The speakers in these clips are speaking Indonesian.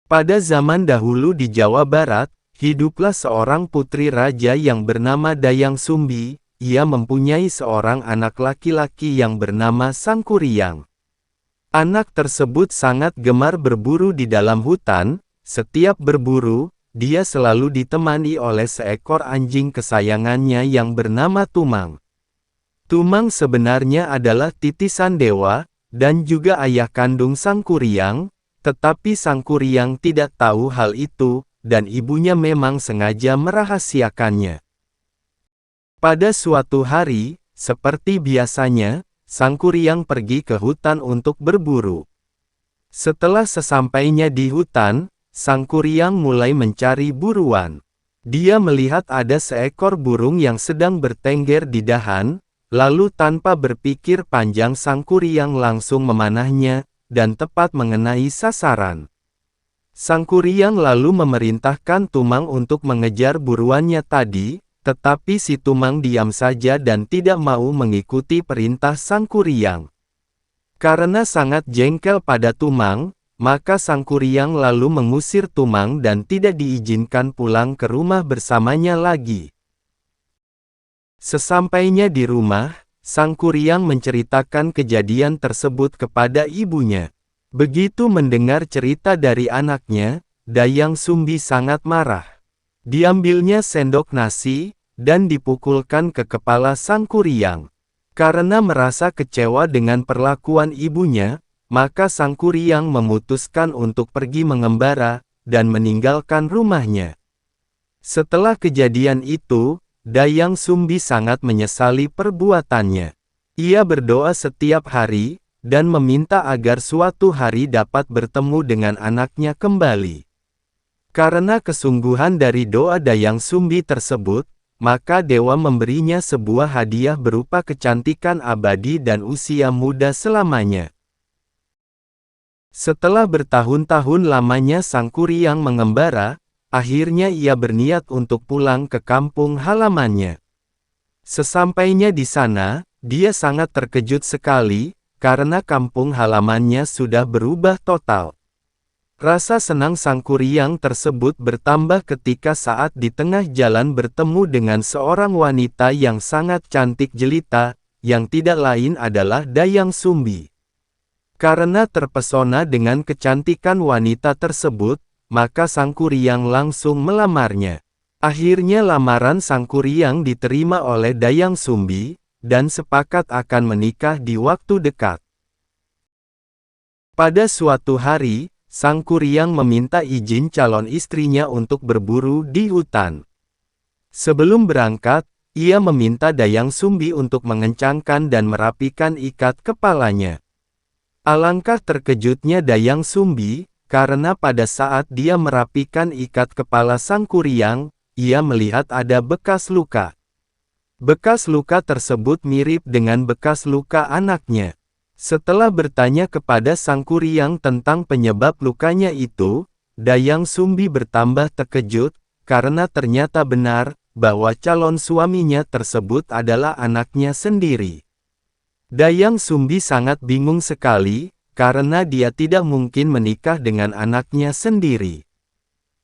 Pada zaman dahulu di Jawa Barat, hiduplah seorang putri raja yang bernama Dayang Sumbi. Ia mempunyai seorang anak laki-laki yang bernama Sangkuriang. Anak tersebut sangat gemar berburu di dalam hutan. Setiap berburu, dia selalu ditemani oleh seekor anjing kesayangannya yang bernama Tumang. Tumang sebenarnya adalah titisan dewa, dan juga ayah kandung Sangkuriang, tetapi Sangkuriang tidak tahu hal itu, dan ibunya memang sengaja merahasiakannya. Pada suatu hari, seperti biasanya, Sangkuriang pergi ke hutan untuk berburu. Setelah sesampainya di hutan, Sangkuriang mulai mencari buruan. Dia melihat ada seekor burung yang sedang bertengger di dahan, lalu tanpa berpikir panjang Sangkuriang langsung memanahnya, dan tepat mengenai sasaran. Sangkuriang lalu memerintahkan Tumang untuk mengejar buruannya tadi, tetapi si Tumang diam saja dan tidak mau mengikuti perintah Sangkuriang. Karena sangat jengkel pada Tumang, maka Sangkuriang lalu mengusir Tumang dan tidak diizinkan pulang ke rumah bersamanya lagi. Sesampainya di rumah, Sangkuriang menceritakan kejadian tersebut kepada ibunya. Begitu mendengar cerita dari anaknya, Dayang Sumbi sangat marah. Diambilnya sendok nasi, dan dipukulkan ke kepala Sangkuriang. Karena merasa kecewa dengan perlakuan ibunya, maka Sangkuriang memutuskan untuk pergi mengembara, dan meninggalkan rumahnya. Setelah kejadian itu, Dayang Sumbi sangat menyesali perbuatannya. Ia berdoa setiap hari, dan meminta agar suatu hari dapat bertemu dengan anaknya kembali. Karena kesungguhan dari doa Dayang Sumbi tersebut, maka dewa memberinya sebuah hadiah berupa kecantikan abadi dan usia muda selamanya. Setelah bertahun-tahun lamanya Sangkuriang mengembara, akhirnya ia berniat untuk pulang ke kampung halamannya. Sesampainya di sana, dia sangat terkejut sekali, karena kampung halamannya sudah berubah total. Rasa senang Sangkuriang tersebut bertambah ketika saat di tengah jalan bertemu dengan seorang wanita yang sangat cantik jelita, yang tidak lain adalah Dayang Sumbi. Karena terpesona dengan kecantikan wanita tersebut, maka Sangkuriang langsung melamarnya. Akhirnya lamaran Sangkuriang diterima oleh Dayang Sumbi, dan sepakat akan menikah di waktu dekat. Pada suatu hari, Sangkuriang meminta izin calon istrinya untuk berburu di hutan. Sebelum berangkat, ia meminta Dayang Sumbi untuk mengencangkan dan merapikan ikat kepalanya. Alangkah terkejutnya Dayang Sumbi, karena pada saat dia merapikan ikat kepala Sangkuriang, ia melihat ada bekas luka. Bekas luka tersebut mirip dengan bekas luka anaknya. Setelah bertanya kepada Sangkuriang tentang penyebab lukanya itu, Dayang Sumbi bertambah terkejut, karena ternyata benar, bahwa calon suaminya tersebut adalah anaknya sendiri. Dayang Sumbi sangat bingung sekali, karena dia tidak mungkin menikah dengan anaknya sendiri.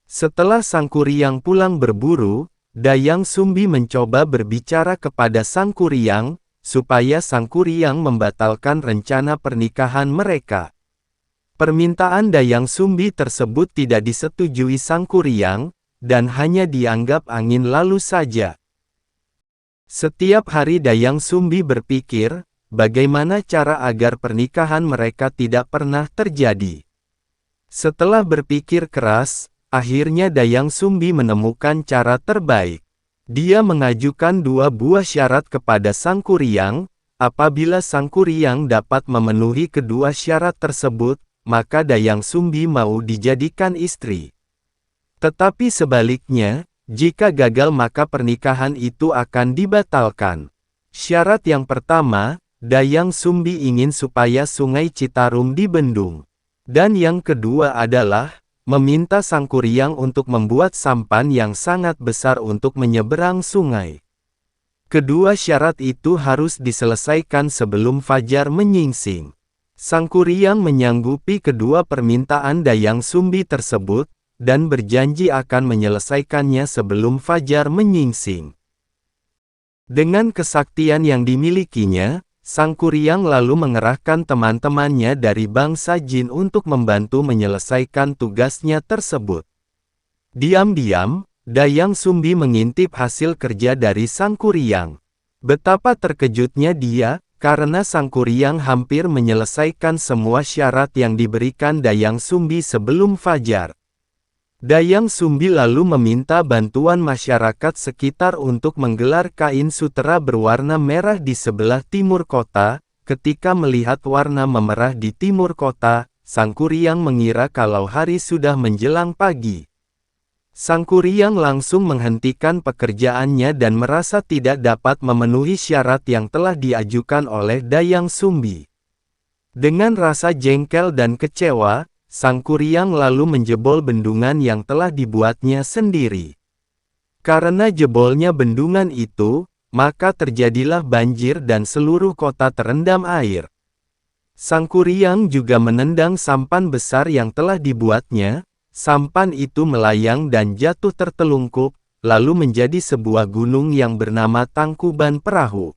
Setelah Sangkuriang pulang berburu, Dayang Sumbi mencoba berbicara kepada Sangkuriang, supaya Sangkuriang membatalkan rencana pernikahan mereka. Permintaan Dayang Sumbi tersebut tidak disetujui Sangkuriang, dan hanya dianggap angin lalu saja. Setiap hari Dayang Sumbi berpikir, bagaimana cara agar pernikahan mereka tidak pernah terjadi. Setelah berpikir keras, akhirnya Dayang Sumbi menemukan cara terbaik. Dia mengajukan 2 buah syarat kepada Sangkuriang. Apabila Sangkuriang dapat memenuhi kedua syarat tersebut, maka Dayang Sumbi mau dijadikan istri. Tetapi sebaliknya, jika gagal maka pernikahan itu akan dibatalkan. Syarat yang pertama, Dayang Sumbi ingin supaya Sungai Citarum dibendung. Dan yang kedua adalah, meminta Sangkuriang untuk membuat sampan yang sangat besar untuk menyeberang sungai. Kedua syarat itu harus diselesaikan sebelum fajar menyingsing. Sang Kuryang menyanggupi kedua permintaan Dayang Sumbi tersebut, dan berjanji akan menyelesaikannya sebelum fajar menyingsing. Dengan kesaktian yang dimilikinya, Sang Kuryang lalu mengerahkan teman-temannya dari bangsa jin untuk membantu menyelesaikan tugasnya tersebut. Diam-diam, Dayang Sumbi mengintip hasil kerja dari Sang Kuryang. Betapa terkejutnya dia, karena Sang Kuryang hampir menyelesaikan semua syarat yang diberikan Dayang Sumbi sebelum fajar. Dayang Sumbi lalu meminta bantuan masyarakat sekitar untuk menggelar kain sutera berwarna merah di sebelah timur kota. Ketika melihat warna memerah di timur kota, Sang Kuryang mengira kalau hari sudah menjelang pagi. Sang Kuryang langsung menghentikan pekerjaannya dan merasa tidak dapat memenuhi syarat yang telah diajukan oleh Dayang Sumbi. Dengan rasa jengkel dan kecewa, Sang Kuryang lalu menjebol bendungan yang telah dibuatnya sendiri. Karena jebolnya bendungan itu, maka terjadilah banjir dan seluruh kota terendam air. Sang Kuryang juga menendang sampan besar yang telah dibuatnya. Sampan itu melayang dan jatuh tertelungkup, lalu menjadi sebuah gunung yang bernama Tangkuban Perahu.